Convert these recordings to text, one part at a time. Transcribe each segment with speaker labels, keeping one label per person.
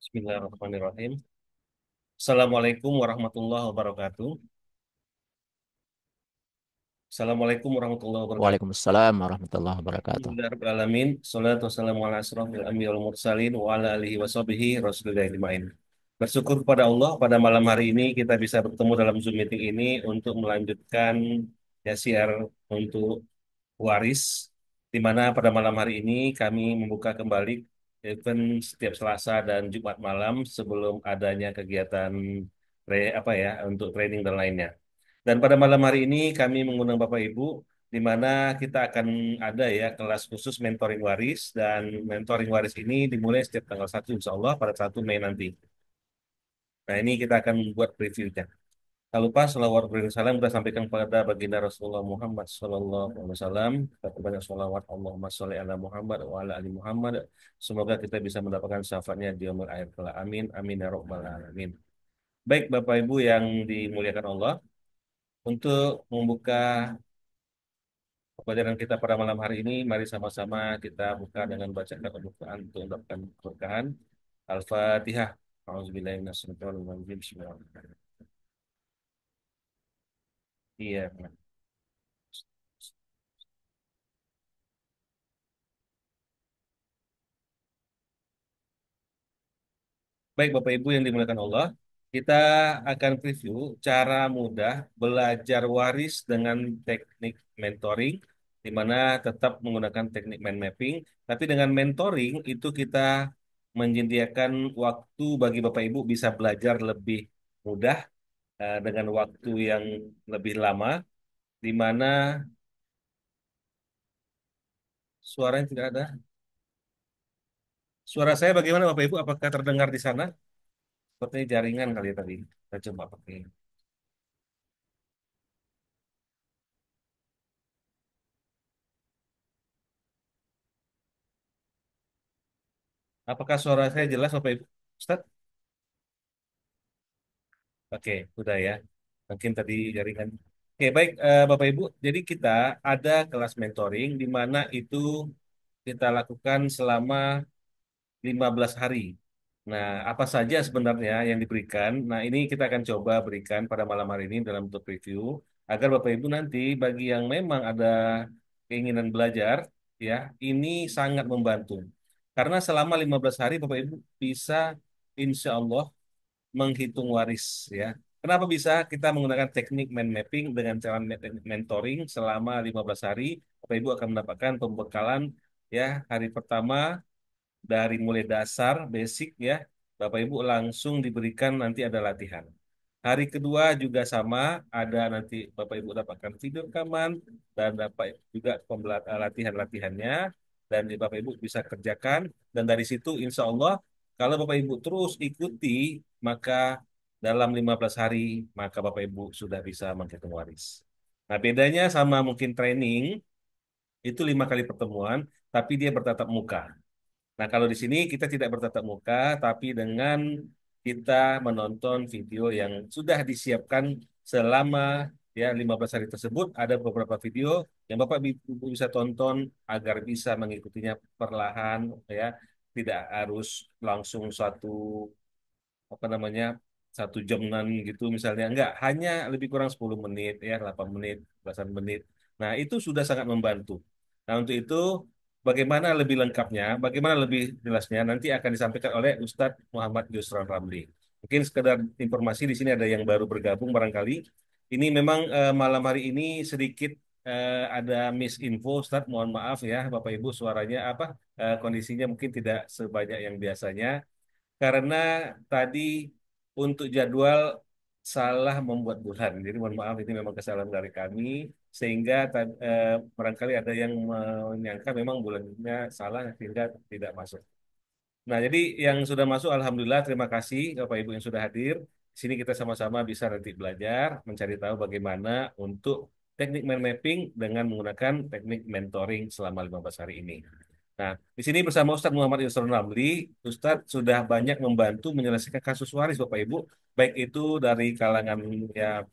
Speaker 1: Bismillahirrahmanirrahim. Assalamualaikum warahmatullahi wabarakatuh. Assalamualaikum warahmatullahi wabarakatuh.
Speaker 2: Waalaikumsalam warahmatullahi wabarakatuh.
Speaker 1: Alhamdulillahirrahmanirrahim. Salatu wassalamu ala asrafil anbiya wal mursalin wa ala alihi wa sahbihi rasulillah ajmain. Bersyukur kepada Allah pada malam hari ini kita bisa bertemu dalam Zoom meeting ini untuk melanjutkan ya siar untuk waris, di mana pada malam hari ini kami membuka kembali event setiap Selasa dan Jumat malam sebelum adanya kegiatan apa ya untuk training dan lainnya. Dan pada malam hari ini kami mengundang Bapak Ibu di mana kita akan ada ya kelas khusus mentoring waris, dan mentoring waris ini dimulai setiap tanggal 1 insya Allah pada 1 Mei nanti. Nah, ini kita akan buat previewnya. Tak lupa salawat beriring salam kita sampaikan kepada baginda Rasulullah Muhammad Sallallahu Alaihi Wasallam. Kita perbanyak salawat Allahumma sholli ala Muhammad wa ala ali Muhammad. Semoga kita bisa mendapatkan syafaatnya di yaumil akhir kelak. Amin. Amin ya rabbal alamin. Baik Bapak Ibu yang dimuliakan Allah, untuk membuka pelajaran kita pada malam hari ini, mari sama-sama kita buka dengan bacaan pembukaan untuk mendapatkan keberkahan. Al-Fatihah. A'udzubillahi minasyaitonir rajim. Bismillahirrahmanirrahim. Iya. Baik Bapak Ibu yang dimuliakan Allah, kita akan preview cara mudah belajar waris dengan teknik mentoring, di mana tetap menggunakan teknik mind mapping, tapi dengan mentoring itu kita menyediakan waktu bagi Bapak Ibu bisa belajar lebih mudah, dengan waktu yang lebih lama, di mana suaranya tidak ada. Suara saya bagaimana Bapak Ibu? Apakah terdengar di sana? Sepertinya jaringan kali ya tadi. Kita coba pakai. Apakah suara saya jelas Bapak Ibu? Ustaz? Oke, udah ya. Mungkin tadi jaringan. Oke, baik Bapak Ibu. Jadi kita ada kelas mentoring di mana itu kita lakukan selama 15 hari. Nah, apa saja sebenarnya yang diberikan? Nah, ini kita akan coba berikan pada malam hari ini dalam bentuk review agar Bapak Ibu nanti bagi yang memang ada keinginan belajar ya, ini sangat membantu. Karena selama 15 hari Bapak Ibu bisa insya Allah menghitung waris ya. Kenapa bisa? Kita menggunakan teknik mind mapping dengan cara mentoring selama 15 hari. Bapak Ibu akan mendapatkan pembekalan ya, hari pertama dari mulai dasar basic ya. Bapak Ibu langsung diberikan nanti ada latihan. Hari kedua juga sama, ada nanti Bapak Ibu dapatkan video rekaman dan dapat juga latihan-latihannya, dan Bapak Ibu bisa kerjakan, dan dari situ insya Allah kalau Bapak Ibu terus ikuti maka dalam 15 hari maka Bapak Ibu sudah bisa menghitung waris. Nah, bedanya sama mungkin training itu 5 kali pertemuan, tapi dia bertatap muka. Nah, kalau di sini kita tidak bertatap muka, tapi dengan kita menonton video yang sudah disiapkan selama ya 15 hari tersebut, ada beberapa video yang Bapak Ibu bisa tonton agar bisa mengikutinya perlahan ya, tidak harus langsung apa namanya 1 jaman gitu misalnya, enggak, hanya lebih kurang 10 menit ya, 8 menit, belasan menit. Nah, itu sudah sangat membantu. Nah, untuk itu bagaimana lebih lengkapnya, bagaimana lebih jelasnya nanti akan disampaikan oleh Ustadz Muhammad Yusran Ramli. Mungkin sekedar informasi, di sini ada yang baru bergabung barangkali. Ini memang malam hari ini sedikit ada misinfo Ustadz, mohon maaf ya Bapak Ibu, suaranya apa, kondisinya mungkin tidak sebanyak yang biasanya karena tadi untuk jadwal salah membuat bulan. Jadi mohon maaf, ini memang kesalahan dari kami sehingga barangkali ada yang menyangka memang bulannya salah sehingga tidak masuk. Nah, jadi yang sudah masuk alhamdulillah, terima kasih Bapak Ibu yang sudah hadir. Di sini kita sama-sama bisa nanti belajar mencari tahu bagaimana untuk teknik mind mapping dengan menggunakan teknik mentoring selama 15 hari ini. Nah, di sini bersama Ustadz Muhammad Yusron Ramli, Ustadz sudah banyak membantu menyelesaikan kasus waris Bapak Ibu, baik itu dari kalangan ya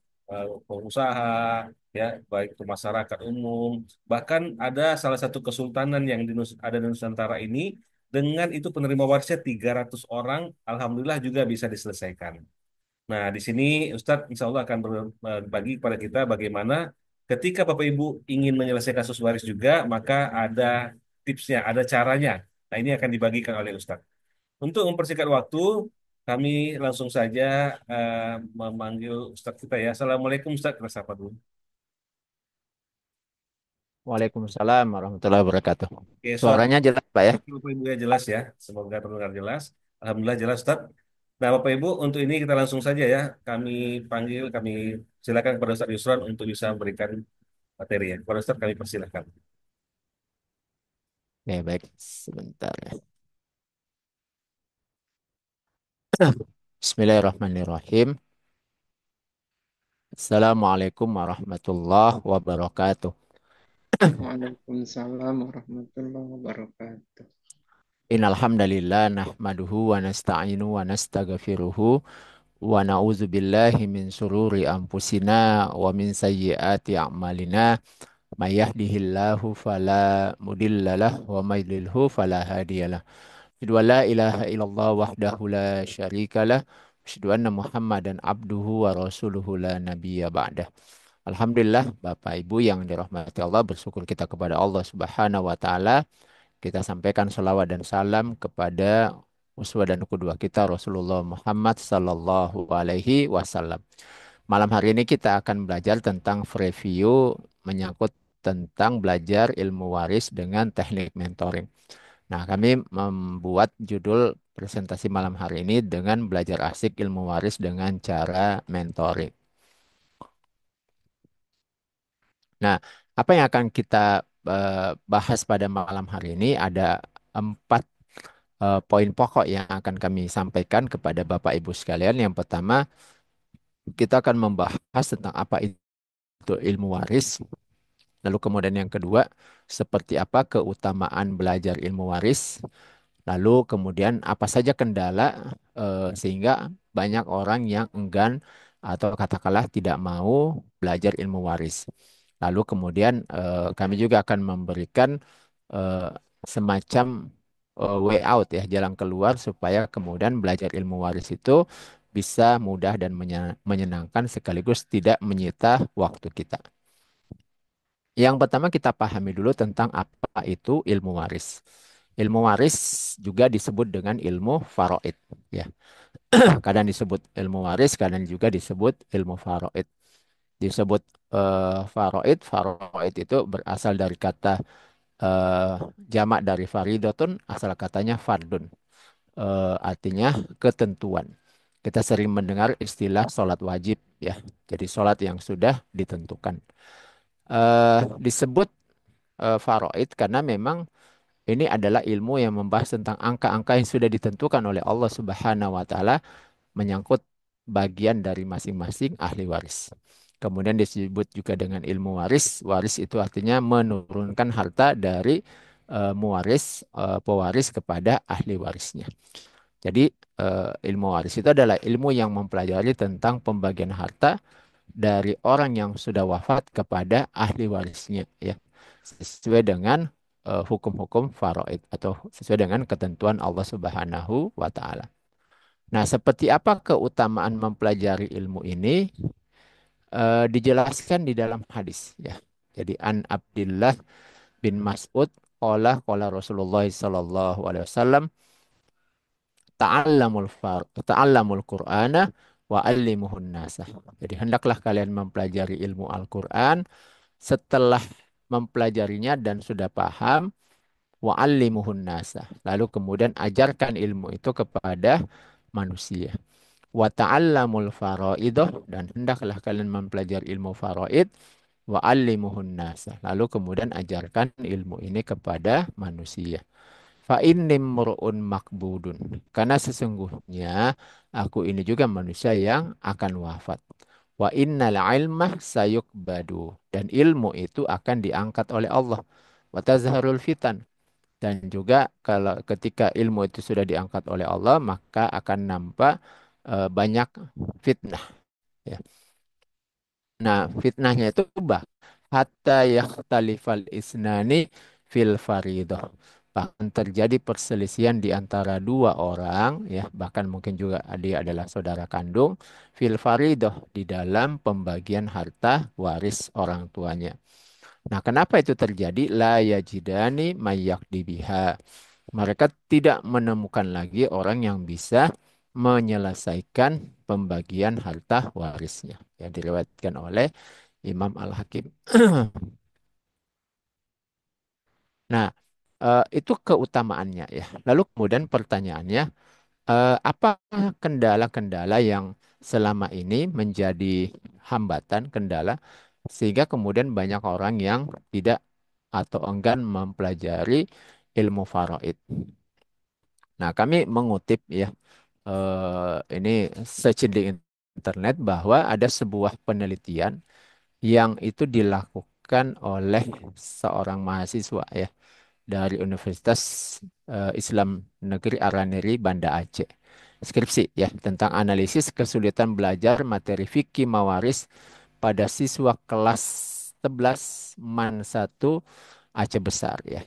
Speaker 1: pengusaha, ya baik itu masyarakat umum, bahkan ada salah satu kesultanan yang ada di Nusantara ini dengan itu penerima warisnya 300 orang, alhamdulillah juga bisa diselesaikan. Nah, di sini Ustadz insya Allah akan berbagi kepada kita bagaimana ketika Bapak Ibu ingin menyelesaikan kasus waris juga, maka ada tipsnya, ada caranya. Nah, ini akan dibagikan oleh Ustadz. Untuk mempersingkat waktu, kami langsung saja memanggil Ustadz kita ya. Assalamualaikum Ustadz, kita sapa dulu.
Speaker 2: Waalaikumsalam warahmatullahi wabarakatuh.
Speaker 1: Oke, suara
Speaker 2: Suaranya jelas, Pak ya?
Speaker 1: Bapak Ibu ya jelas ya. Semoga terdengar jelas. Alhamdulillah jelas Ustadz. Nah, Bapak Ibu, untuk ini kita langsung saja ya. Kami silakan kepada Ustadz Yusron untuk bisa memberikan materi ya. Kepada Ustadz kami persilahkan.
Speaker 2: Oke, baik. Sebentar ya. Bismillahirrahmanirrahim. Assalamualaikum warahmatullahi wabarakatuh.
Speaker 3: Waalaikumsalam warahmatullahi wabarakatuh.
Speaker 2: Innal hamdalillah nahmaduhu wa nasta'inu wa nastaghfiruhu wa na'udzu billahi min sururi anfusina wa min sayyiati a'malina. May yahdihillahu fala mudhillalah wa may yudlilhu fala hadiyalah. Asyhadu an la ilaha illallah wahdahu la syarikalah. Asyhadu anna Muhammadan abduhu wa rasuluhu la nabiyya ba'dah. Alhamdulillah Bapak Ibu yang dirahmati Allah, bersyukur kita kepada Allah Subhanahu wa taala. Kita sampaikan salawat dan salam kepada uswah dan kedua kita Rasulullah Muhammad sallallahu alaihi wasallam. Malam hari ini kita akan belajar tentang review menyangkut tentang belajar ilmu waris dengan teknik mentoring. Nah, kami membuat judul presentasi malam hari ini dengan belajar asik ilmu waris dengan cara mentoring. Nah, apa yang akan kita bahas pada malam hari ini ada 4 poin pokok yang akan kami sampaikan kepada Bapak Ibu sekalian. Yang pertama, kita akan membahas tentang apa itu ilmu waris. Lalu kemudian yang kedua, seperti apa keutamaan belajar ilmu waris. Lalu kemudian apa saja kendala sehingga banyak orang yang enggan atau katakanlah tidak mau belajar ilmu waris. Lalu kemudian kami juga akan memberikan eh, semacam way out ya, jalan keluar supaya kemudian belajar ilmu waris itu bisa mudah dan menyenangkan sekaligus tidak menyita waktu kita. Yang pertama kita pahami dulu tentang apa itu ilmu waris. Ilmu waris juga disebut dengan ilmu faraid. Ya, kadang disebut ilmu waris, kadang juga disebut ilmu faraid. Disebut faraid itu berasal dari kata eh, jamak dari faridotun, asal katanya fardun. Artinya ketentuan. Kita sering mendengar istilah sholat wajib ya. Jadi sholat yang sudah ditentukan. Disebut faraid karena memang ini adalah ilmu yang membahas tentang angka-angka yang sudah ditentukan oleh Allah Subhanahu wa taala menyangkut bagian dari masing-masing ahli waris. Kemudian disebut juga dengan ilmu waris. Waris itu artinya menurunkan harta dari mewaris pewaris kepada ahli warisnya. Jadi ilmu waris itu adalah ilmu yang mempelajari tentang pembagian harta dari orang yang sudah wafat kepada ahli warisnya ya. Sesuai dengan hukum-hukum faraid atau sesuai dengan ketentuan Allah Subhanahu wa taala. Nah, seperti apa keutamaan mempelajari ilmu ini dijelaskan di dalam hadis ya. Jadi An Abdullah bin Mas'ud qala Rasulullah sallallahu alaihi wasallam ta'allamul Qur'ana wa 'allimuhun nasa. Jadi hendaklah kalian mempelajari ilmu Al-Qur'an, setelah mempelajarinya dan sudah paham, wa 'allimuhun nasa. Lalu kemudian ajarkan ilmu itu kepada manusia. Wa ta'allamul faraidah, dan hendaklah kalian mempelajari ilmu faraid, wa 'allimuhun nasa. Lalu kemudian ajarkan ilmu ini kepada manusia. Fa inni mur'un makbudun. Karena sesungguhnya aku ini juga manusia yang akan wafat. Wa innal ilma sayukbadu. Dan ilmu itu akan diangkat oleh Allah. Wa tazharul fitan. Dan juga kalau ketika ilmu itu sudah diangkat oleh Allah, maka akan nampak banyak fitnah. Ya. Nah, fitnahnya itu hatta yakhtalifal isnani fil faridah. bahkan terjadi perselisihan di antara dua orang, ya, bahkan mungkin juga dia adalah saudara kandung, fil faridoh, di dalam pembagian harta waris orang tuanya. Nah, kenapa itu terjadi? La yajidani mayyakdibiha. Mereka tidak menemukan lagi orang yang bisa menyelesaikan pembagian harta warisnya. Yang diriwayatkan oleh Imam Al-Hakim. Nah, itu keutamaannya ya. Lalu kemudian pertanyaannya, apa kendala-kendala yang selama ini menjadi hambatan, kendala, sehingga kemudian banyak orang yang tidak atau enggan mempelajari ilmu faraid. Nah, kami mengutip ya, ini search di internet bahwa ada sebuah penelitian yang itu dilakukan oleh seorang mahasiswa ya dari Universitas Islam Negeri Araneri Banda Aceh. Skripsi ya tentang analisis kesulitan belajar materi fikih mawaris pada siswa kelas 11 MAN 1 Aceh Besar ya.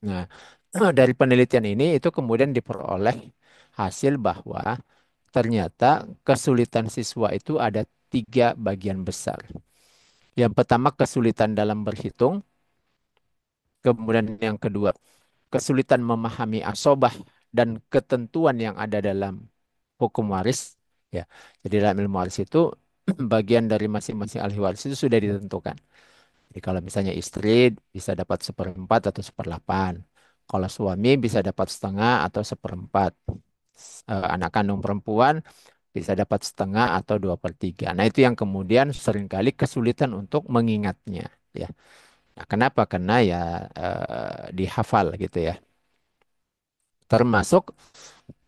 Speaker 2: Nah, dari penelitian ini itu kemudian diperoleh hasil bahwa ternyata kesulitan siswa itu ada tiga bagian besar. Yang pertama kesulitan dalam berhitung, kemudian yang kedua kesulitan memahami asobah dan ketentuan yang ada dalam hukum waris. Ya, jadi dalam ilmu waris itu bagian dari masing-masing ahli waris itu sudah ditentukan. Jadi kalau misalnya istri bisa dapat seperempat atau seperdelapan. Kalau suami bisa dapat setengah atau seperempat. Anak kandung perempuan bisa dapat setengah atau dua per tiga. Nah itu yang kemudian seringkali kesulitan untuk mengingatnya. Ya, nah, kenapa? Karena ya dihafal gitu ya. Termasuk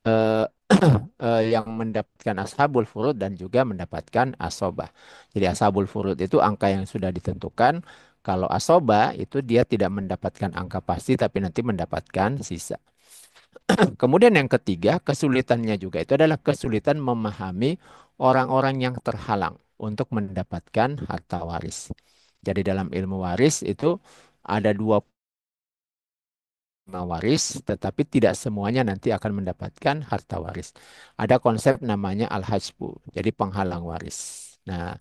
Speaker 2: eh, yang mendapatkan ashabul furud dan juga mendapatkan asobah. Jadi ashabul furud itu angka yang sudah ditentukan. Kalau asobah itu dia tidak mendapatkan angka pasti tapi nanti mendapatkan sisa. Kemudian yang ketiga, kesulitannya juga itu adalah kesulitan memahami orang-orang yang terhalang untuk mendapatkan harta waris. Jadi dalam ilmu waris itu ada dua waris, tetapi tidak semuanya nanti akan mendapatkan harta waris. Ada konsep namanya al-hajbu, jadi penghalang waris. Nah,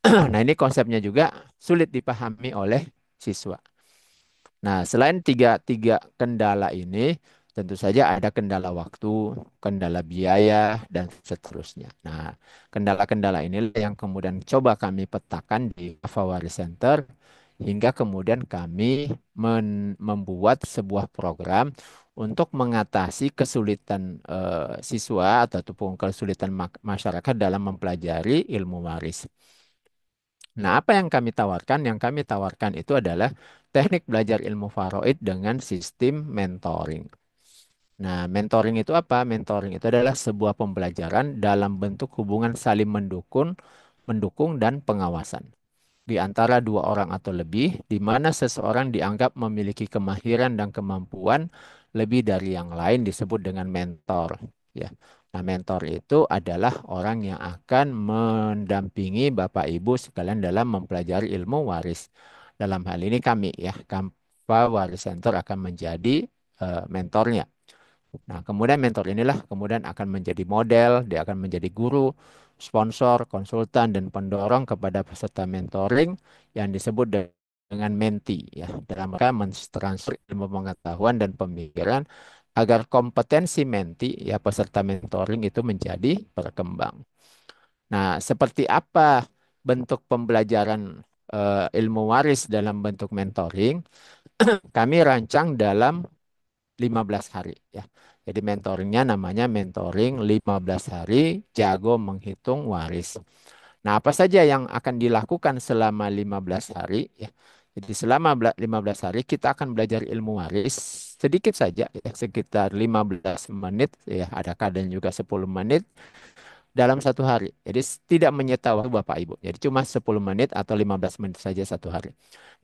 Speaker 2: nah ini konsepnya juga sulit dipahami oleh siswa. Nah, selain tiga kendala ini, tentu saja ada kendala waktu, kendala biaya, dan seterusnya. Nah, kendala-kendala ini yang kemudian coba kami petakan di Fawaris Center, hingga kemudian kami membuat sebuah program untuk mengatasi kesulitan siswa ataupun kesulitan masyarakat dalam mempelajari ilmu waris. Nah, apa yang kami tawarkan? Yang kami tawarkan itu adalah teknik belajar ilmu faraid dengan sistem mentoring. Nah, mentoring itu apa? Mentoring itu adalah sebuah pembelajaran dalam bentuk hubungan saling mendukung dan pengawasan di antara dua orang atau lebih, di mana seseorang dianggap memiliki kemahiran dan kemampuan lebih dari yang lain disebut dengan mentor. Ya. Nah, mentor itu adalah orang yang akan mendampingi Bapak Ibu sekalian dalam mempelajari ilmu waris. Dalam hal ini kami ya, Kampa Waris Center akan menjadi mentornya. Nah, kemudian mentor inilah kemudian akan menjadi model, dia akan menjadi guru, sponsor, konsultan, dan pendorong kepada peserta mentoring yang disebut dengan menti, ya, dalam rangka mentransfer ilmu pengetahuan dan pemikiran agar kompetensi menti, ya, peserta mentoring itu menjadi berkembang. Nah, seperti apa bentuk pembelajaran ilmu waris dalam bentuk mentoring? Kami rancang dalam 15 hari ya. Jadi mentoringnya namanya mentoring 15 hari jago menghitung waris. Nah, apa saja yang akan dilakukan selama 15 hari ya. Jadi selama 15 hari kita akan belajar ilmu waris sedikit saja ya, sekitar 15 menit ya, ada kadang juga 10 menit dalam satu hari. Jadi tidak menyita waktu Bapak Ibu. Jadi cuma 10 menit atau 15 menit saja satu hari.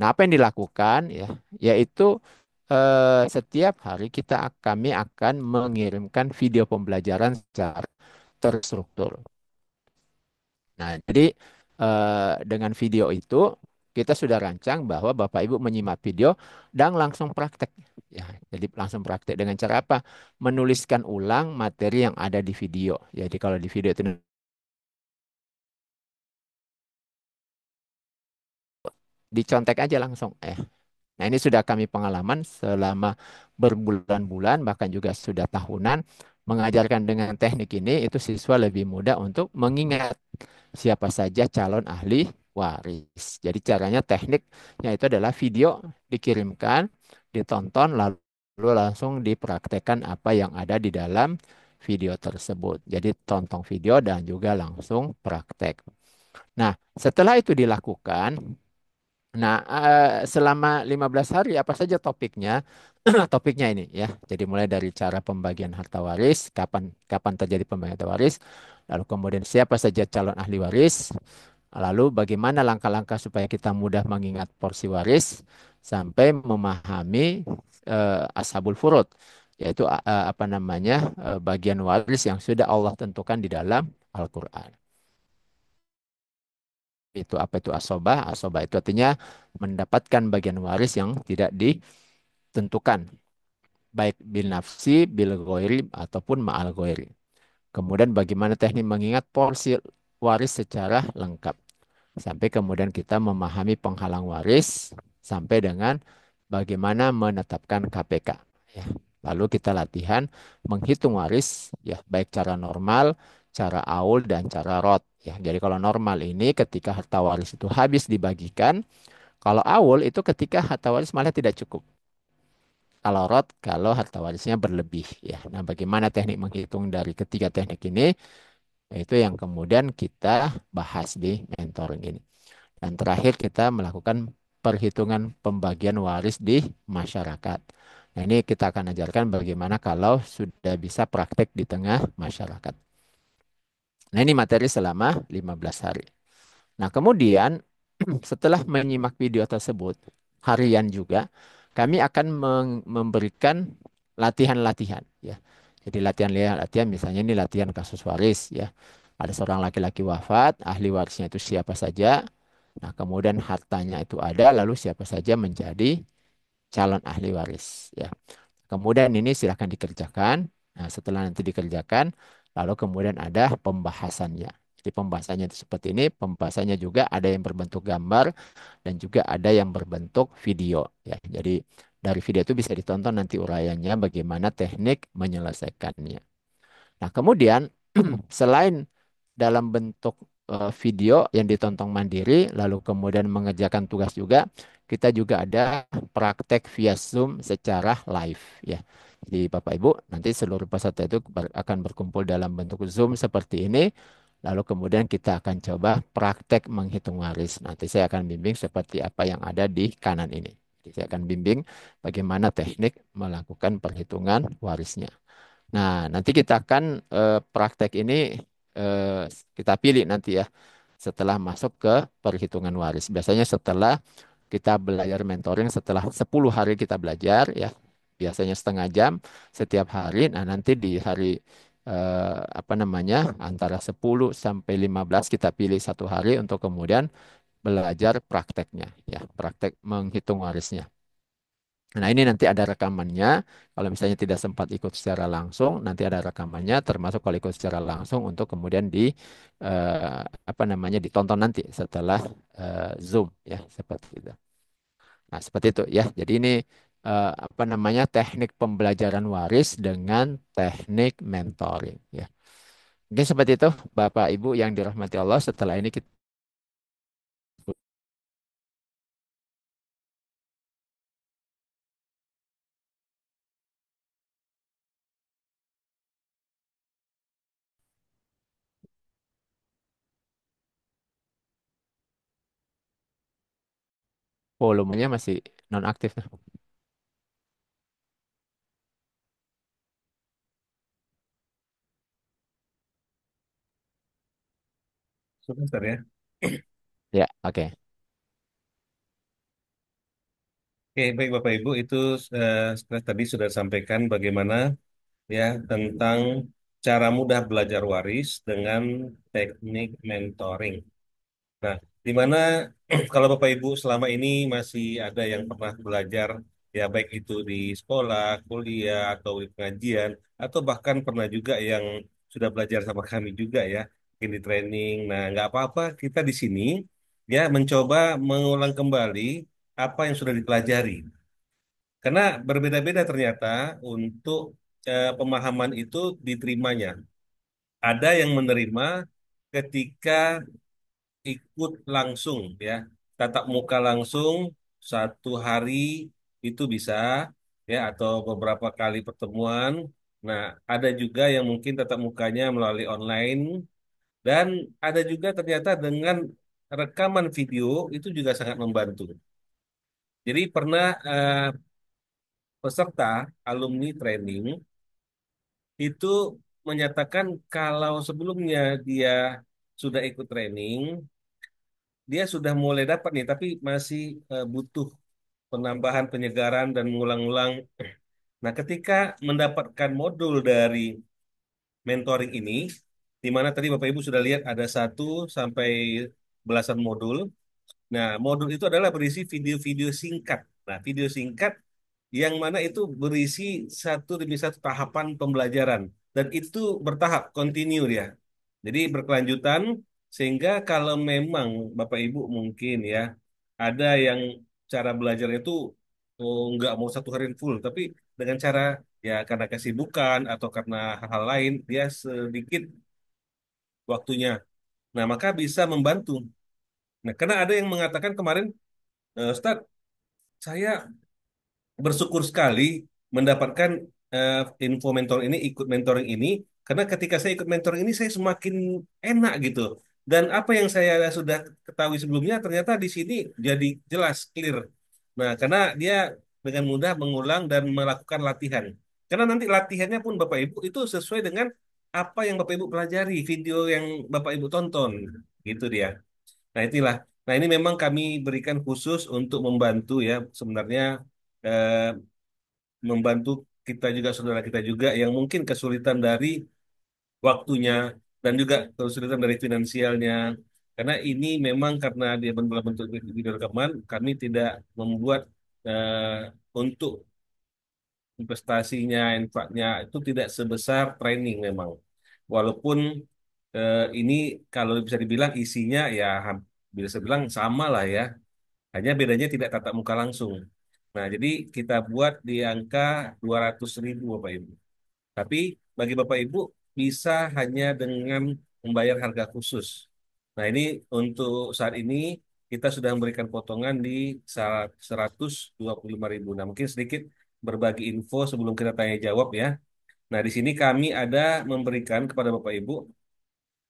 Speaker 2: Nah, apa yang dilakukan ya, yaitu setiap hari kami akan mengirimkan video pembelajaran secara terstruktur. Nah, jadi dengan video itu kita sudah rancang bahwa Bapak Ibu menyimak video dan langsung praktek. Ya, Jadi langsung praktek dengan cara apa? Menuliskan ulang materi yang ada di video. Jadi kalau di video itu dicontek aja langsung. Nah, ini sudah kami pengalaman selama berbulan-bulan, bahkan juga sudah tahunan, mengajarkan dengan teknik ini, itu siswa lebih mudah untuk mengingat siapa saja calon ahli waris. Jadi caranya tekniknya itu adalah video dikirimkan, ditonton, lalu langsung dipraktekkan apa yang ada di dalam video tersebut. Jadi tonton video dan juga langsung praktek. Nah, setelah itu dilakukan, nah, selama 15 hari apa saja topiknya? Topiknya ini ya. Jadi mulai dari cara pembagian harta waris, kapan kapan terjadi pembagian harta waris, lalu kemudian siapa saja calon ahli waris, lalu bagaimana langkah-langkah supaya kita mudah mengingat porsi waris sampai memahami ashabul furud, yaitu apa namanya bagian waris yang sudah Allah tentukan di dalam Al-Qur'an. Itu apa itu asobah? Asobah itu artinya mendapatkan bagian waris yang tidak ditentukan, baik bil nafsi, bil ghairi, ataupun ma'al ghairi. Kemudian bagaimana teknik mengingat porsi waris secara lengkap. Sampai kemudian kita memahami penghalang waris, sampai dengan bagaimana menetapkan KPK. Ya. Lalu kita latihan menghitung waris, ya baik cara normal, cara aul, dan cara rot. Ya, jadi kalau normal ini ketika harta waris itu habis dibagikan, kalau aul itu ketika harta waris malah tidak cukup. Kalau rot, kalau harta warisnya berlebih. Ya, nah bagaimana teknik menghitung dari ketiga teknik ini? Itu yang kemudian kita bahas di mentoring ini. Dan terakhir kita melakukan perhitungan pembagian waris di masyarakat. Nah, ini kita akan ajarkan bagaimana kalau sudah bisa praktek di tengah masyarakat. Nah, ini materi selama 15 hari. Nah, kemudian setelah menyimak video tersebut, harian juga, kami akan memberikan latihan-latihan ya. Jadi latihan-latihan misalnya ini latihan kasus waris ya. Ada seorang laki-laki wafat, ahli warisnya itu siapa saja. Nah, kemudian hartanya itu ada, lalu siapa saja menjadi calon ahli waris ya. Kemudian ini silahkan dikerjakan. Nah, setelah nanti dikerjakan, lalu kemudian ada pembahasannya. Jadi pembahasannya itu seperti ini. Pembahasannya juga ada yang berbentuk gambar dan juga ada yang berbentuk video. Ya, jadi dari video itu bisa ditonton nanti uraiannya bagaimana teknik menyelesaikannya. Nah, kemudian selain dalam bentuk video yang ditonton mandiri, lalu kemudian mengerjakan tugas juga, kita juga ada praktek via Zoom secara live ya. Jadi Bapak Ibu, nanti seluruh peserta itu akan berkumpul dalam bentuk Zoom seperti ini. Lalu kemudian kita akan coba praktek menghitung waris. Nanti saya akan bimbing seperti apa yang ada di kanan ini. Jadi saya akan bimbing bagaimana teknik melakukan perhitungan warisnya. Nah, nanti kita akan praktek ini eh, kita pilih nanti ya setelah masuk ke perhitungan waris. Biasanya setelah kita belajar mentoring setelah 10 hari kita belajar ya. Biasanya setengah jam setiap hari. Nah, nanti di hari apa namanya antara 10 sampai 15 kita pilih satu hari untuk kemudian belajar prakteknya ya, praktek menghitung warisnya. Nah, ini nanti ada rekamannya. Kalau misalnya tidak sempat ikut secara langsung, nanti ada rekamannya, termasuk kalau ikut secara langsung untuk kemudian apa namanya ditonton nanti setelah Zoom ya, seperti itu. Nah, seperti itu ya. Jadi ini apa namanya teknik pembelajaran waris dengan teknik mentoring ya. Mungkin seperti itu, Bapak Ibu yang dirahmati Allah. Setelah ini kita volumenya masih nonaktif.
Speaker 1: Sebentar ya.
Speaker 2: Ya, oke.
Speaker 1: Oke, baik Bapak Ibu, itu tadi sudah sampaikan bagaimana ya tentang cara mudah belajar waris dengan teknik mentoring. Nah, di mana kalau Bapak Ibu selama ini masih ada yang pernah belajar ya baik itu di sekolah, kuliah, atau di pengajian, atau bahkan pernah juga yang sudah belajar sama kami juga ya, mungkin di training. Nah, nggak apa-apa, kita di sini ya mencoba mengulang kembali apa yang sudah dipelajari. Karena berbeda-beda ternyata untuk pemahaman itu diterimanya. Ada yang menerima ketika ikut langsung ya, tatap muka langsung 1 hari itu bisa ya, atau beberapa kali pertemuan. Nah, ada juga yang mungkin tatap mukanya melalui online, dan ada juga ternyata dengan rekaman video itu juga sangat membantu. Jadi pernah peserta alumni training itu menyatakan kalau sebelumnya dia sudah ikut training, dia sudah mulai dapat nih, tapi masih butuh penambahan penyegaran dan mengulang-ulang. Nah, ketika mendapatkan modul dari mentoring ini, di mana tadi Bapak Ibu sudah lihat ada 1 sampai belasan modul. Nah, modul itu adalah berisi video-video singkat. Nah, video singkat yang mana itu berisi satu demi satu tahapan pembelajaran. Dan itu bertahap, continue dia. Jadi berkelanjutan, sehingga kalau memang Bapak Ibu mungkin ya, ada yang cara belajarnya itu nggak mau 1 hari full, tapi dengan cara ya karena kesibukan atau karena hal-hal lain, dia sedikit waktunya. Nah, maka bisa membantu. Nah, karena ada yang mengatakan kemarin, Ustadz, saya bersyukur sekali mendapatkan info mentor ini, ikut mentoring ini, karena ketika saya ikut mentoring ini saya semakin enak gitu. Dan apa yang saya sudah ketahui sebelumnya ternyata di sini jadi jelas, clear. Nah, karena dia dengan mudah mengulang dan melakukan latihan. Karena nanti latihannya pun Bapak Ibu itu sesuai dengan apa yang Bapak Ibu pelajari, video yang Bapak Ibu tonton, gitu dia. Nah, itulah. Nah, ini memang kami berikan khusus untuk membantu ya, sebenarnya eh, membantu kita juga, saudara kita juga yang mungkin kesulitan dari waktunya dan juga kesulitan dari finansialnya. Karena ini memang karena dia dalam bentuk video rekaman, kami tidak membuat untuk investasinya, infaknya itu tidak sebesar training memang. Walaupun ini kalau bisa dibilang isinya ya bisa bilang sama lah ya, hanya bedanya tidak tatap muka langsung. Nah, jadi kita buat di angka 200.000 Bapak Ibu. Tapi bagi Bapak Ibu bisa hanya dengan membayar harga khusus. Nah, ini untuk saat ini kita sudah memberikan potongan di 125.000. Nah, mungkin sedikit berbagi info sebelum kita tanya jawab ya. Nah, di sini kami ada memberikan kepada Bapak Ibu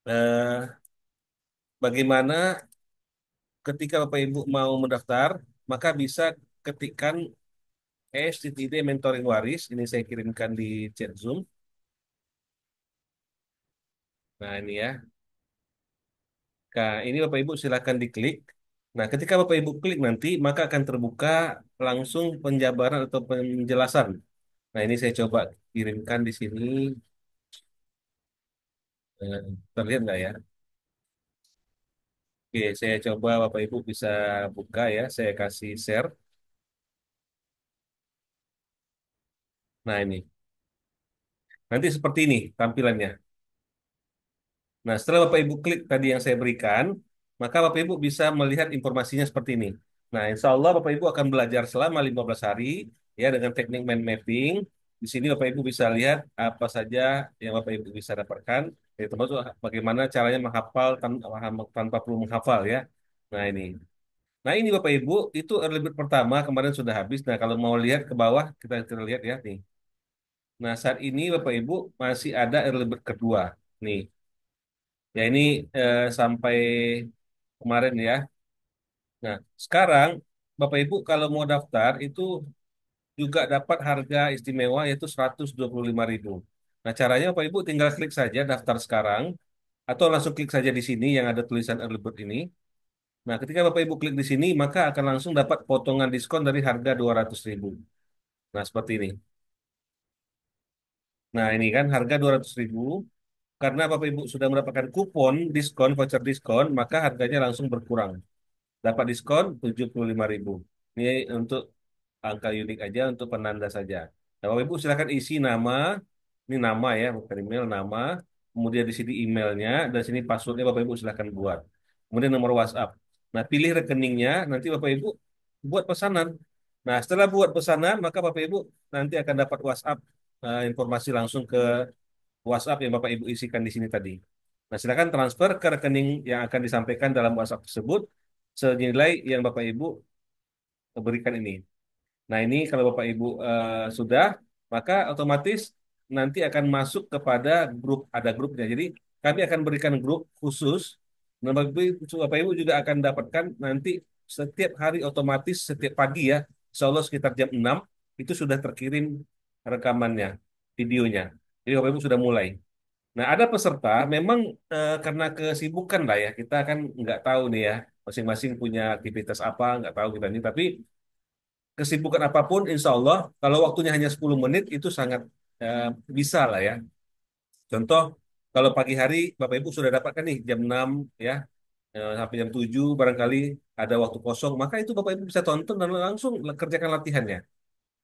Speaker 1: eh, bagaimana ketika Bapak Ibu mau mendaftar, maka bisa ketikkan STTD Mentoring Waris. Ini saya kirimkan di chat Zoom. Nah, ini ya. Nah, ini Bapak Ibu silakan diklik. Nah, ketika Bapak Ibu klik nanti, maka akan terbuka langsung penjabaran atau penjelasan. Nah, ini saya coba kirimkan di sini. Eh, Terlihat nggak ya? Oke, saya coba Bapak Ibu bisa buka ya. Saya kasih share. Nah, ini. Nanti seperti ini tampilannya. Nah, setelah Bapak Ibu klik tadi yang saya berikan, maka Bapak Ibu bisa melihat informasinya seperti ini. Nah, insya Allah Bapak Ibu akan belajar selama 15 hari ya dengan teknik mind mapping. Di sini Bapak Ibu bisa lihat apa saja yang Bapak Ibu bisa dapatkan, ya, termasuk bagaimana caranya menghafal tanpa perlu menghafal ya. Nah, ini. Nah, ini Bapak Ibu, itu early bird pertama kemarin sudah habis. Nah, kalau mau lihat ke bawah, kita lihat ya nih. Nah, saat ini Bapak Ibu masih ada early bird kedua. Nih. Ya ini sampai kemarin ya. Nah, sekarang Bapak Ibu kalau mau daftar itu juga dapat harga istimewa yaitu 125.000. Nah, caranya Bapak Ibu tinggal klik saja daftar sekarang atau langsung klik saja di sini yang ada tulisan early bird ini. Nah, ketika Bapak Ibu klik di sini maka akan langsung dapat potongan diskon dari harga 200.000. Nah, seperti ini. Nah, ini kan harga 200.000. Karena Bapak Ibu sudah mendapatkan kupon diskon, voucher diskon, maka harganya langsung berkurang. Dapat diskon 75.000. Ini untuk angka unik aja untuk penanda saja. Nah, Bapak Ibu silakan isi nama, ini nama ya, bukan email, nama, kemudian di sini emailnya, dan sini passwordnya Bapak Ibu silakan buat. Kemudian nomor WhatsApp. Nah, pilih rekeningnya, nanti Bapak Ibu buat pesanan. Nah, setelah buat pesanan, maka Bapak Ibu nanti akan dapat WhatsApp, informasi langsung ke WhatsApp yang Bapak Ibu isikan di sini tadi. Nah, silakan transfer ke rekening yang akan disampaikan dalam WhatsApp tersebut senilai yang Bapak Ibu berikan ini. Nah, ini kalau Bapak Ibu sudah, maka otomatis nanti akan masuk kepada grup, ada grupnya. Jadi, kami akan berikan grup khusus. Nah, Bapak Ibu juga akan dapatkan nanti setiap hari otomatis, setiap pagi ya, insya Allah sekitar jam 6, itu sudah terkirim rekamannya, videonya. Jadi, Bapak Ibu sudah mulai. Nah, ada peserta, memang karena kesibukan lah ya, kita kan nggak tahu nih ya, masing-masing punya aktivitas apa, nggak tahu kita ini, tapi kesibukan apapun, insya Allah, kalau waktunya hanya 10 menit, itu sangat eh, bisa lah ya. Contoh, kalau pagi hari, Bapak Ibu sudah dapatkan nih jam 6 ya, sampai jam 7 barangkali ada waktu kosong, maka itu Bapak Ibu bisa tonton dan langsung kerjakan latihannya.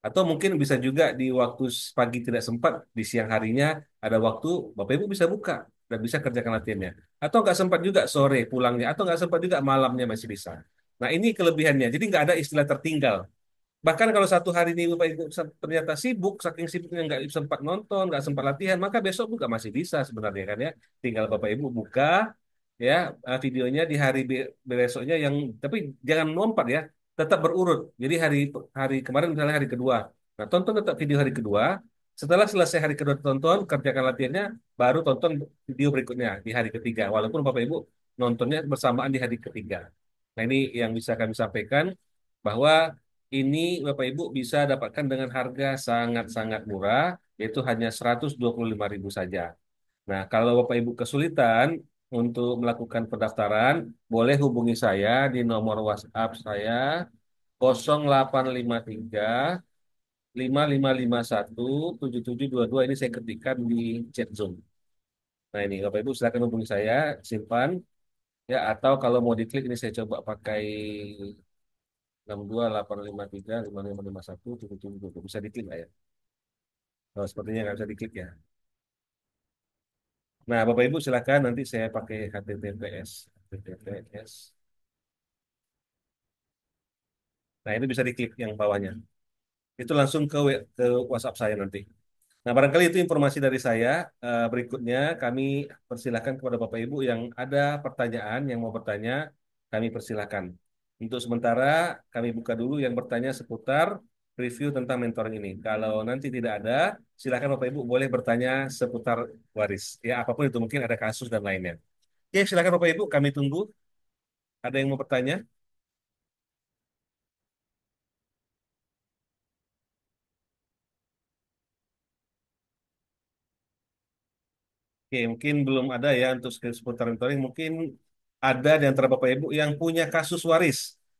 Speaker 1: Atau mungkin bisa juga di waktu pagi tidak sempat, di siang harinya ada waktu, Bapak Ibu bisa buka dan bisa kerjakan latihannya. Atau nggak sempat juga sore pulangnya, atau nggak sempat juga malamnya masih bisa. Nah, ini kelebihannya. Jadi nggak ada istilah tertinggal. Bahkan kalau satu hari ini Bapak Ibu ternyata sibuk, saking sibuknya nggak sempat nonton, nggak sempat latihan, maka besok juga masih bisa sebenarnya kan ya. Tinggal Bapak Ibu buka ya, videonya di hari besoknya yang, tapi jangan lompat ya, tetap berurut. Jadi hari hari kemarin misalnya hari kedua, nah tonton tetap video hari kedua. Setelah selesai hari kedua tonton, kerjakan latihannya, baru tonton video berikutnya di hari ketiga. Walaupun Bapak Ibu nontonnya bersamaan di hari ketiga. Nah, ini yang bisa kami sampaikan bahwa ini Bapak Ibu bisa dapatkan dengan harga sangat-sangat murah, yaitu hanya 125.000 saja. Nah, kalau Bapak Ibu kesulitan untuk melakukan pendaftaran, boleh hubungi saya di nomor WhatsApp saya 0853 5551 7722. Ini saya ketikkan di chat Zoom. Nah, ini Bapak Ibu silakan hubungi saya, simpan ya, atau kalau mau diklik ini saya coba pakai 62 853 5551 7722. Bisa diklik nggak ya? Oh, sepertinya nggak bisa diklik ya. Nah, Bapak Ibu silakan nanti saya pakai HTTPS. HTTPS. Nah, itu bisa diklik yang bawahnya. Itu langsung ke WhatsApp saya nanti. Nah, barangkali itu informasi dari saya. Berikutnya kami persilahkan kepada Bapak Ibu yang ada pertanyaan, yang mau bertanya, kami persilahkan. Untuk sementara, kami buka dulu yang bertanya seputar review tentang mentoring ini. Kalau nanti tidak ada, silakan Bapak Ibu boleh bertanya seputar waris. Ya, apapun itu, mungkin ada kasus dan lainnya. Oke, silakan Bapak Ibu, kami tunggu. Ada yang mau bertanya? Oke, mungkin belum ada ya untuk seputar mentoring. Mungkin ada di antara Bapak Ibu yang punya kasus waris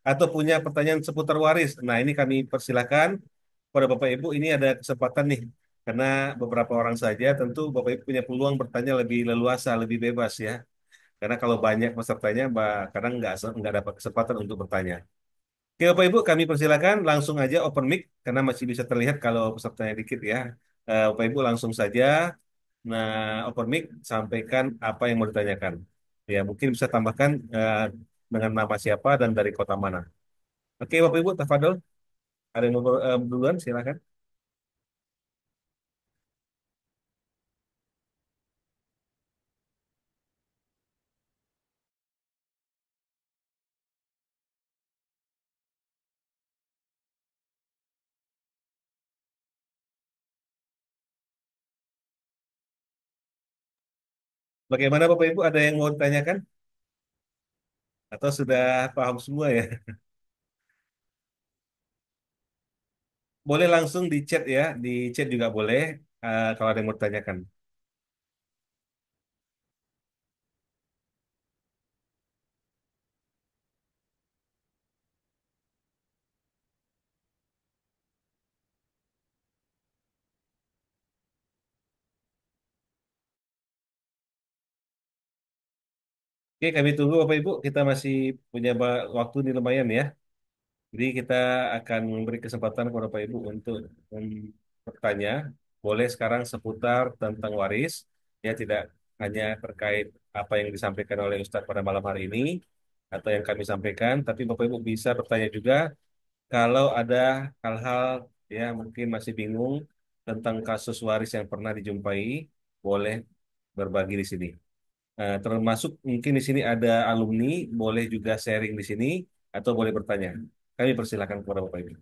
Speaker 1: atau punya pertanyaan seputar waris. Nah, ini kami persilahkan kepada Bapak Ibu. Ini ada kesempatan nih, karena beberapa orang saja tentu Bapak Ibu punya peluang bertanya lebih leluasa, lebih bebas ya. Karena kalau banyak pesertanya, kadang nggak dapat kesempatan untuk bertanya. Oke, Bapak Ibu, kami persilakan langsung aja open mic karena masih bisa terlihat kalau pesertanya dikit ya. Bapak Ibu langsung saja. Nah, open mic sampaikan apa yang mau ditanyakan. Ya, mungkin bisa tambahkan dengan nama siapa dan dari kota mana. Oke, Bapak Ibu, tafadhol. Ada yang mau duluan, silakan. Bagaimana Bapak Ibu, ada yang mau ditanyakan? Atau sudah paham semua ya? Boleh langsung di chat ya, di chat juga boleh kalau ada yang mau ditanyakan. Oke, kami tunggu Bapak Ibu. Kita masih punya waktu nih lumayan ya. Jadi kita akan memberi kesempatan kepada Bapak Ibu untuk bertanya. Boleh sekarang seputar tentang waris, ya tidak hanya terkait apa yang disampaikan oleh Ustadz pada malam hari ini atau yang kami sampaikan, tapi Bapak Ibu bisa bertanya juga kalau ada hal-hal ya mungkin masih bingung tentang kasus waris yang pernah dijumpai, boleh berbagi di sini. Termasuk mungkin di sini ada alumni, boleh juga sharing di sini atau boleh bertanya. Kami persilakan kepada Bapak Ibu.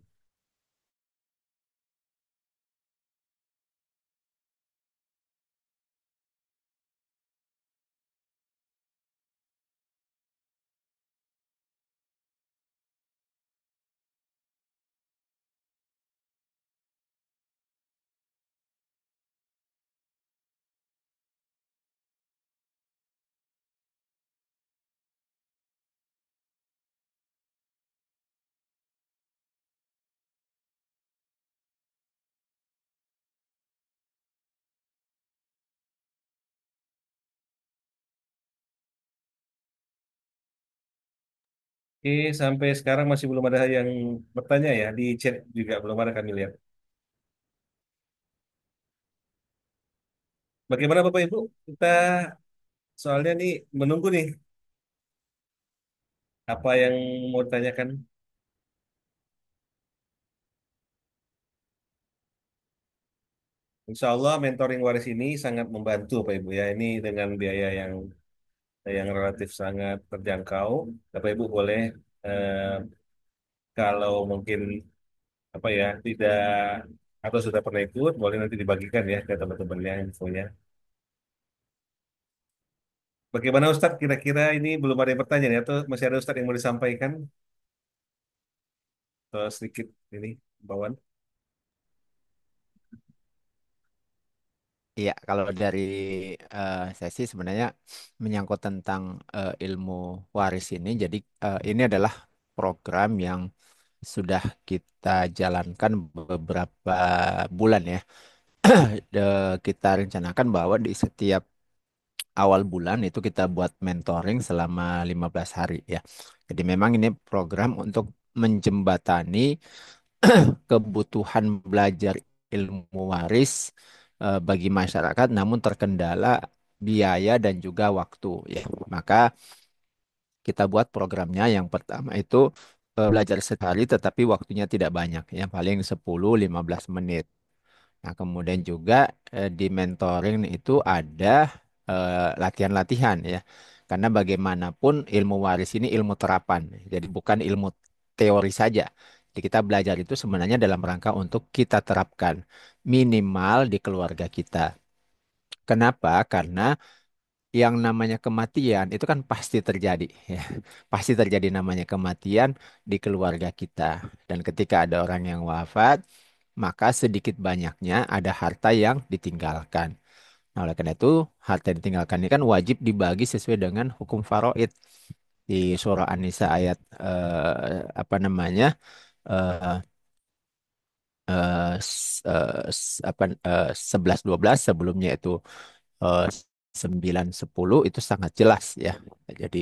Speaker 1: Oke, sampai sekarang masih belum ada yang bertanya ya. Di chat juga belum ada kami lihat. Bagaimana Bapak Ibu? Kita soalnya nih menunggu nih apa yang mau ditanyakan. Insya Allah mentoring waris ini sangat membantu Bapak Ibu ya. Ini dengan biaya yang relatif sangat terjangkau. Bapak Ibu boleh eh, kalau mungkin apa ya tidak atau sudah pernah ikut boleh nanti dibagikan ya ke teman-temannya infonya. Bagaimana Ustadz? Kira-kira ini belum ada yang bertanya ya atau masih ada Ustadz yang mau disampaikan atau sedikit ini bawaan?
Speaker 2: Iya, kalau dari saya sih sebenarnya menyangkut tentang ilmu waris ini, jadi ini adalah program yang sudah kita jalankan beberapa bulan ya. Kita rencanakan bahwa di setiap awal bulan itu kita buat mentoring selama 15 hari ya. Jadi memang ini program untuk menjembatani kebutuhan belajar ilmu waris bagi masyarakat namun terkendala biaya dan juga waktu ya. Maka kita buat programnya yang pertama itu belajar sehari tetapi waktunya tidak banyak ya, paling 10-15 menit. Nah, kemudian juga di mentoring itu ada latihan-latihan ya. Karena bagaimanapun ilmu waris ini ilmu terapan. Jadi bukan ilmu teori saja. Jadi kita belajar itu sebenarnya dalam rangka untuk kita terapkan minimal di keluarga kita. Kenapa? Karena yang namanya kematian itu kan pasti terjadi ya. Pasti terjadi namanya kematian di keluarga kita. Dan ketika ada orang yang wafat, maka sedikit banyaknya ada harta yang ditinggalkan. Nah, oleh karena itu, harta yang ditinggalkan ini kan wajib dibagi sesuai dengan hukum faraid di surah An-Nisa ayat apa namanya? eh, 11-12, sebelumnya itu eh, 9-10 itu sangat jelas ya. Jadi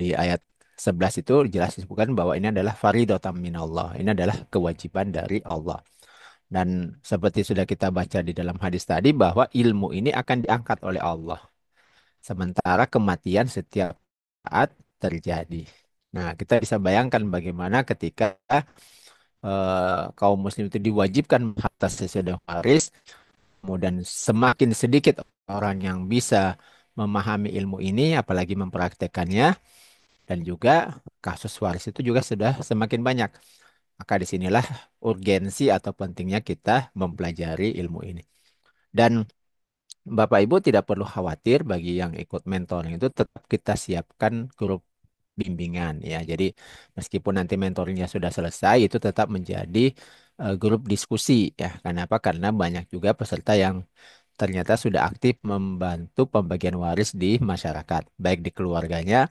Speaker 2: di ayat 11 itu jelas disebutkan bahwa ini adalah faridotam minallah. Ini adalah kewajiban dari Allah. Dan seperti sudah kita baca di dalam hadis tadi bahwa ilmu ini akan diangkat oleh Allah. Sementara kematian setiap saat terjadi. Nah, kita bisa bayangkan bagaimana ketika kaum muslim itu diwajibkan harta sesuai dengan waris, kemudian semakin sedikit orang yang bisa memahami ilmu ini, apalagi mempraktekannya, dan juga kasus waris itu juga sudah semakin banyak. Maka disinilah urgensi atau pentingnya kita mempelajari ilmu ini. Dan Bapak Ibu tidak perlu khawatir bagi yang ikut mentoring itu tetap kita siapkan grup bimbingan ya. Jadi meskipun nanti mentoringnya sudah selesai itu tetap menjadi grup diskusi ya. Kenapa? Karena banyak juga peserta yang ternyata sudah aktif membantu pembagian waris di masyarakat, baik di keluarganya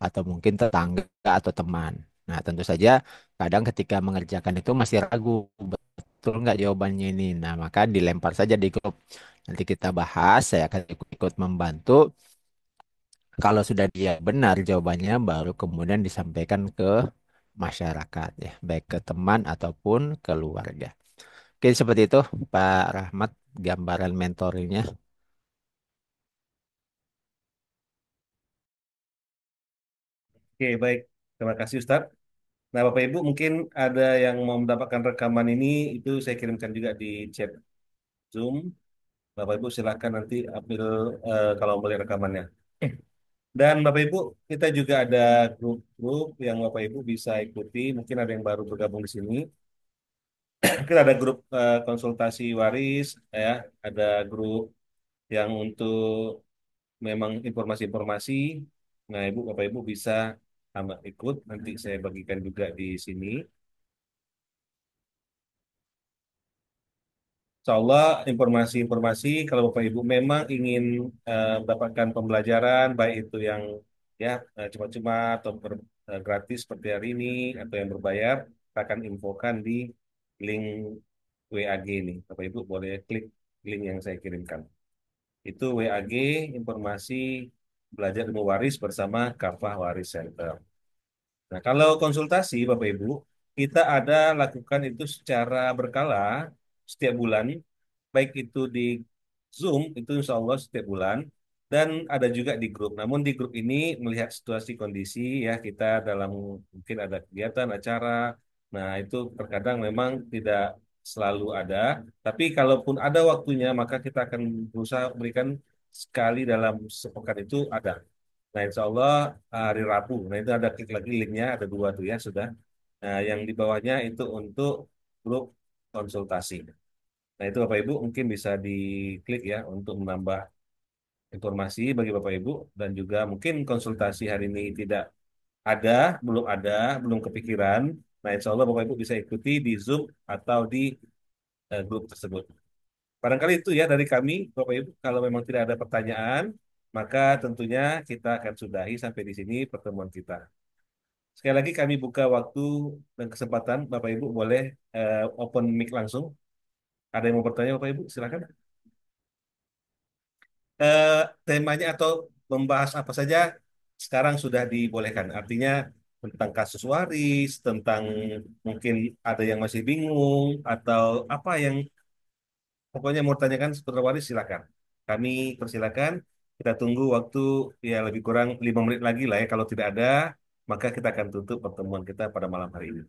Speaker 2: atau mungkin tetangga atau teman. Nah, tentu saja kadang ketika mengerjakan itu masih ragu, betul nggak jawabannya ini. Nah, maka dilempar saja di grup. Nanti kita bahas, saya akan ikut-ikut membantu. Kalau sudah dia benar jawabannya, baru kemudian disampaikan ke masyarakat ya, baik ke teman ataupun keluarga. Oke, seperti itu Pak Rahmat gambaran mentoringnya.
Speaker 1: Oke, baik. Terima kasih Ustadz. Nah, Bapak Ibu mungkin ada yang mau mendapatkan rekaman ini, itu saya kirimkan juga di chat Zoom. Bapak Ibu silahkan nanti ambil kalau melihat rekamannya. Dan Bapak Ibu, kita juga ada grup-grup yang Bapak Ibu bisa ikuti. Mungkin ada yang baru bergabung di sini. Mungkin ada grup konsultasi waris, ya, ada grup yang untuk memang informasi-informasi. Nah, Ibu, Bapak Ibu bisa ikut. Nanti saya bagikan juga di sini. Insya Allah informasi-informasi kalau Bapak Ibu memang ingin mendapatkan pembelajaran baik itu yang ya cuma-cuma atau gratis seperti hari ini atau yang berbayar kita akan infokan di link WAG ini. Bapak Ibu boleh klik link yang saya kirimkan. Itu WAG informasi belajar ilmu waris bersama Kafah Waris Center. Nah, kalau konsultasi Bapak Ibu kita ada lakukan itu secara berkala setiap bulan baik itu di Zoom itu insya Allah setiap bulan dan ada juga di grup. Namun di grup ini melihat situasi kondisi ya kita dalam mungkin ada kegiatan acara. Nah itu terkadang memang tidak selalu ada. Tapi kalaupun ada waktunya maka kita akan berusaha berikan sekali dalam sepekan itu ada. Nah insya Allah hari Rabu. Nah itu ada klik lagi linknya ada dua tuh ya sudah. Nah yang di bawahnya itu untuk grup konsultasi. Nah, itu Bapak Ibu mungkin bisa diklik ya untuk menambah informasi bagi Bapak Ibu dan juga mungkin konsultasi hari ini tidak ada, belum kepikiran. Nah, insya Allah Bapak Ibu bisa ikuti di Zoom atau di grup tersebut. Barangkali itu ya dari kami, Bapak Ibu. Kalau memang tidak ada pertanyaan, maka tentunya kita akan sudahi sampai di sini pertemuan kita. Sekali lagi kami buka waktu dan kesempatan, Bapak Ibu boleh open mic langsung. Ada yang mau bertanya, Bapak Ibu? Silakan. eh, Temanya atau membahas apa saja sekarang sudah dibolehkan. Artinya tentang kasus waris, tentang mungkin ada yang masih bingung atau apa yang pokoknya mau tanyakan seputar waris silakan. Kami persilakan. Kita tunggu waktu ya lebih kurang 5 menit lagi lah ya. Kalau tidak ada, maka kita akan tutup pertemuan kita pada malam hari ini.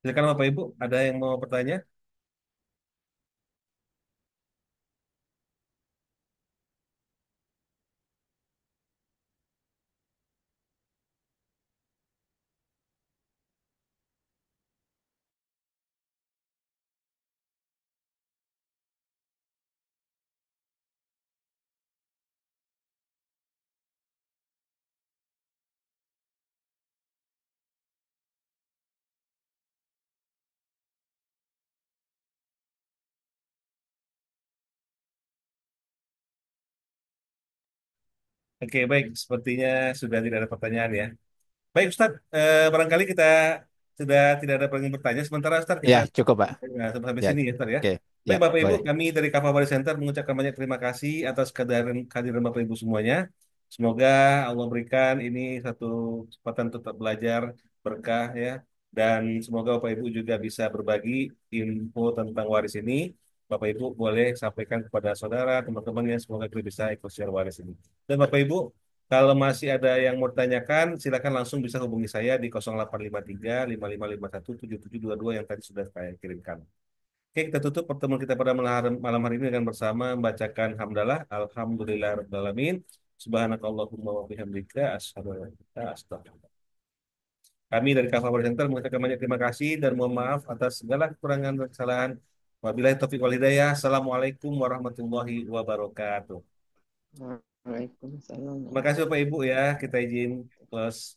Speaker 1: Silakan Bapak Ibu, ada yang mau bertanya? Oke, baik. Sepertinya sudah tidak ada pertanyaan ya. Baik Ustadz, barangkali kita sudah tidak ada lagi bertanya. Sementara Ustadz
Speaker 2: Ya,
Speaker 1: kita
Speaker 2: cukup Pak.
Speaker 1: sampai
Speaker 2: Ya,
Speaker 1: sini ya Ustadz ya.
Speaker 2: oke. Ya,
Speaker 1: Baik Bapak Ibu,
Speaker 2: boleh.
Speaker 1: kami dari Kapal Bari Center mengucapkan banyak terima kasih atas kehadiran Bapak Ibu semuanya. Semoga Allah berikan ini satu kesempatan untuk tetap belajar berkah ya. Dan semoga Bapak Ibu juga bisa berbagi info tentang waris ini. Bapak Ibu boleh sampaikan kepada saudara, teman-temannya, semoga kita bisa ikut share waris ini. Dan Bapak Ibu, kalau masih ada yang mau ditanyakan, silakan langsung bisa hubungi saya di 0853 5551 7722 yang tadi sudah saya kirimkan. Oke, kita tutup pertemuan kita pada malam hari ini dengan bersama membacakan hamdalah. Alhamdulillah Rabbil Alamin. Subhanakallahumma wa bihamdika asyhadu an la ilaha illa anta astaghfiruka. Kami dari Kafah Center mengucapkan banyak terima kasih dan mohon maaf atas segala kekurangan dan kesalahan. Wabillahi taufiq wal hidayah. Assalamualaikum warahmatullahi wabarakatuh.
Speaker 3: Waalaikumsalam
Speaker 1: Terima kasih Bapak
Speaker 3: warahmatullahi
Speaker 1: Ibu ya. Kita izin close.